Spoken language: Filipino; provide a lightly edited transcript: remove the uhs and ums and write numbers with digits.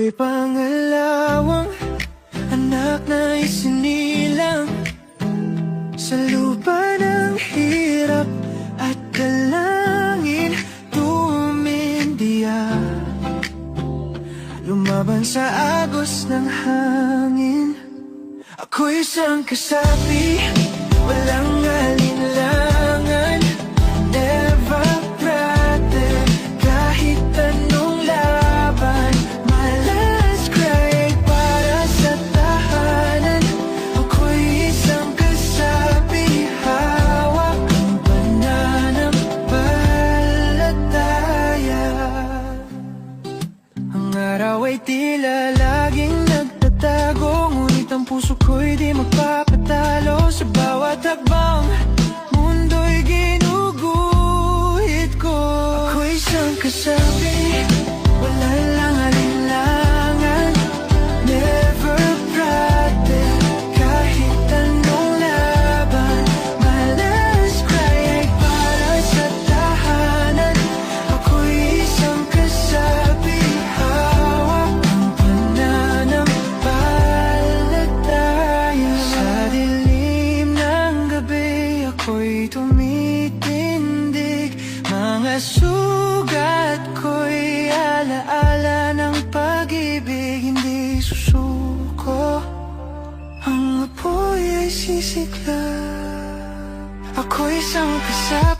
Ako'y pangalawang anak na isinilang sa lupa ng hirap at dalangin. Tumindiya, lumaban sa agos ng hangin. Ako'y isang kasapi, walang alinlangan. Never brother, kahit anong laban. My last cry ay para sa tahanan. Ako'y isang kasapi, hawak ang pananampalataya. Ang araw ay tila laging nagtatago, ngunit ang puso ko'y di magpapatalo. Sa bawat hakbang, mundo'y ginuguhit ko. Ako'y isang kasapi, wala lang alinlangan. Never brother, kahit anong laban. My last cry ay para sa tahanan. Ako'y isang kasapi, hawak ang pananampalataya. Sa dilim ng gabi, ako'y tumitindig. Mga sugat ko'y alaala ng pag-ibig, hindi susuko. Ang apoy ay sisikla. Ako'y isang kasapi,